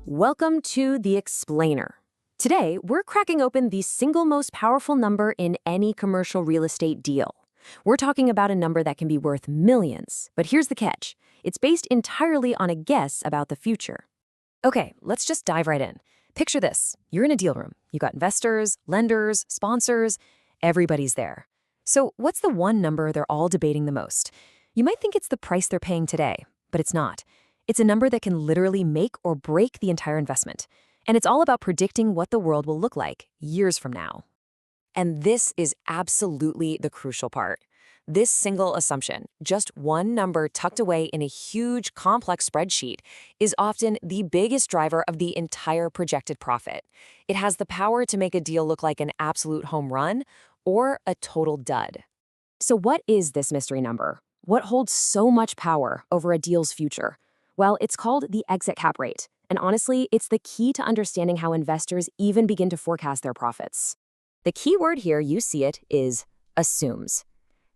Welcome to The Explainer. Today, we're cracking open the single most powerful number in any commercial real estate deal. We're talking about a number that can be worth millions, but here's the catch. It's based entirely on a guess about the future. Okay, let's just dive right in. Picture this. You're in a deal room. You got investors, lenders, sponsors, everybody's there. So what's the one number they're all debating the most? You might think it's the price they're paying today, but it's not. It's a number that can literally make or break the entire investment. And it's all about predicting what the world will look like years from now. And this is absolutely the crucial part. This single assumption, just one number tucked away in a huge, complex spreadsheet, is often the biggest driver of the entire projected profit. It has the power to make a deal look like an absolute home run or a total dud. So what is this mystery number? What holds so much power over a deal's future? Well, it's called the exit cap rate. And honestly, it's the key to understanding how investors even begin to forecast their profits. The key word here, you see it, is assumes.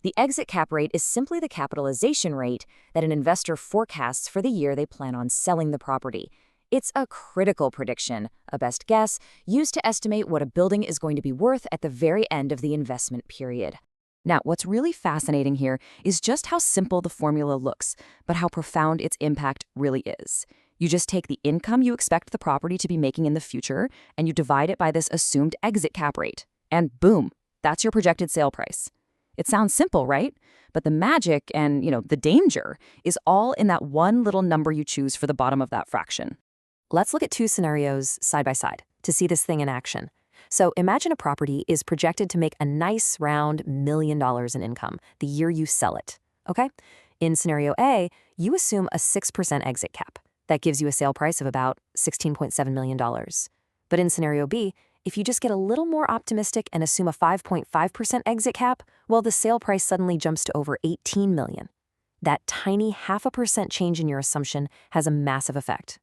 The exit cap rate is simply the capitalization rate that an investor forecasts for the year they plan on selling the property. It's a critical prediction, a best guess, used to estimate what a building is going to be worth at the very end of the investment period. Now, what's really fascinating here is just how simple the formula looks, but how profound its impact really is. You just take the income you expect the property to be making in the future, and you divide it by this assumed exit cap rate. And boom, that's your projected sale price. It sounds simple, right? But the magic and, the danger is all in that one little number you choose for the bottom of that fraction. Let's look at two scenarios side by side to see this thing in action. So imagine a property is projected to make a nice round $1 million in income the year you sell it, okay? In scenario A, you assume a 6% exit cap. That gives you a sale price of about $16.7 million. But in scenario B, if you just get a little more optimistic and assume a 5.5% exit cap, well, the sale price suddenly jumps to over $18 million. That tiny 0.5% change in your assumption has a massive effect.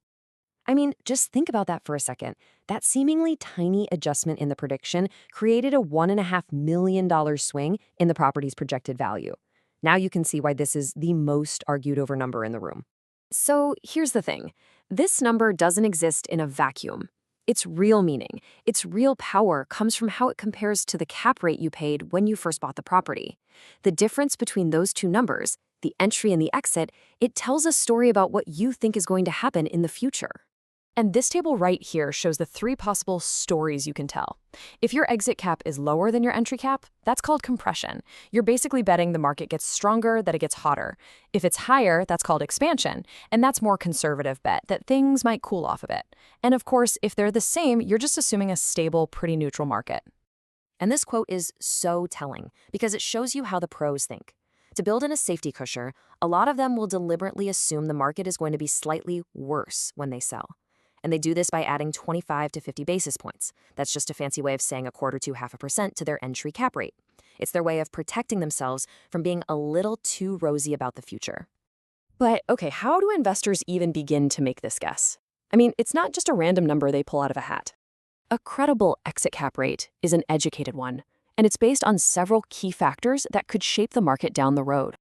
I mean, just think about that for a second. That seemingly tiny adjustment in the prediction created a $1.5 million swing in the property's projected value. Now you can see why this is the most argued over number in the room. So here's the thing. This number doesn't exist in a vacuum. Its real meaning, its real power comes from how it compares to the cap rate you paid when you first bought the property. The difference between those two numbers, the entry and the exit, it tells a story about what you think is going to happen in the future. And this table right here shows the three possible stories you can tell. If your exit cap is lower than your entry cap, that's called compression. You're basically betting the market gets stronger, that it gets hotter. If it's higher, that's called expansion, and that's more conservative bet, that things might cool off a bit. And of course, if they're the same, you're just assuming a stable, pretty neutral market. And this quote is so telling because it shows you how the pros think. To build in a safety cushion, a lot of them will deliberately assume the market is going to be slightly worse when they sell. And they do this by adding 25 to 50 basis points. That's just a fancy way of saying 1/4 to 0.5% to their entry cap rate. It's their way of protecting themselves from being a little too rosy about the future. But okay, how do investors even begin to make this guess? I mean, it's not just a random number they pull out of a hat. A credible exit cap rate is an educated one, and it's based on several key factors that could shape the market down the road.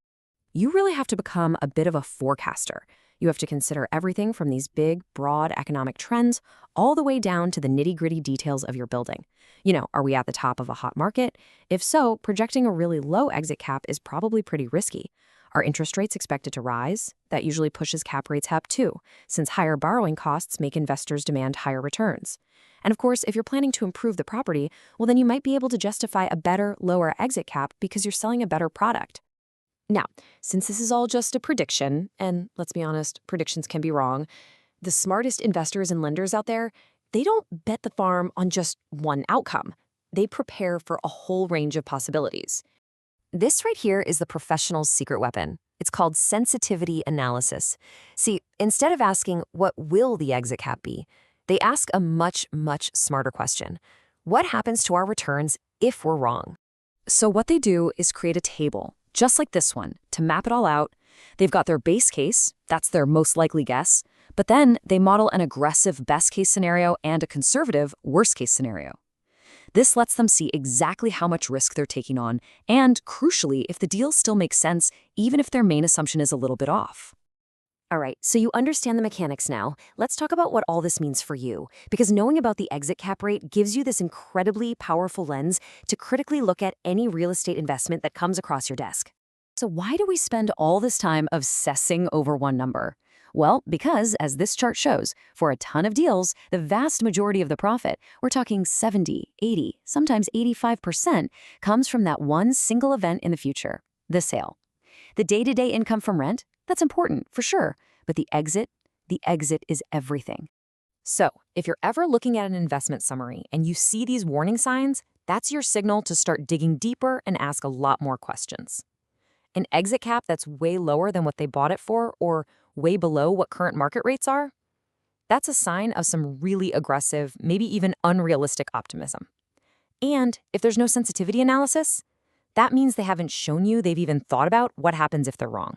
You really have to become a bit of a forecaster. You have to consider everything from these big, broad economic trends all the way down to the nitty-gritty details of your building. Are we at the top of a hot market? If so, projecting a really low exit cap is probably pretty risky. Are interest rates expected to rise? That usually pushes cap rates up too, since higher borrowing costs make investors demand higher returns. And of course, if you're planning to improve the property, well, then you might be able to justify a better, lower exit cap because you're selling a better product. Now, since this is all just a prediction, and let's be honest, predictions can be wrong, the smartest investors and lenders out there, they don't bet the farm on just one outcome. They prepare for a whole range of possibilities. This right here is the professional's secret weapon. It's called sensitivity analysis. See, instead of asking, what will the exit cap be? They ask a much, much smarter question. What happens to our returns if we're wrong? So what they do is create a table, just like this one, to map it all out. They've got their base case, that's their most likely guess, but then they model an aggressive best case scenario and a conservative worst case scenario. This lets them see exactly how much risk they're taking on and, crucially, if the deal still makes sense, even if their main assumption is a little bit off. All right, so you understand the mechanics now. Let's talk about what all this means for you, because knowing about the exit cap rate gives you this incredibly powerful lens to critically look at any real estate investment that comes across your desk. So why do we spend all this time obsessing over one number? Well, because, as this chart shows, for a ton of deals, the vast majority of the profit, we're talking 70, 80, sometimes 85%, comes from that one single event in the future, the sale. The day-to-day income from rent, that's important, for sure, but the exit is everything. So, if you're ever looking at an investment summary and you see these warning signs, that's your signal to start digging deeper and ask a lot more questions. An exit cap that's way lower than what they bought it for or way below what current market rates are? That's a sign of some really aggressive, maybe even unrealistic optimism. And if there's no sensitivity analysis, that means they haven't shown you they've even thought about what happens if they're wrong.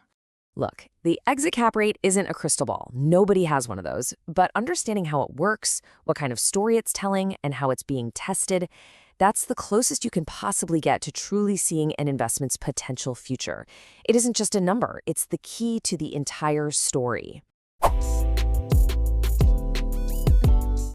Look, the exit cap rate isn't a crystal ball. Nobody has one of those. But understanding how it works, what kind of story it's telling, and how it's being tested, that's the closest you can possibly get to truly seeing an investment's potential future. It isn't just a number, it's the key to the entire story.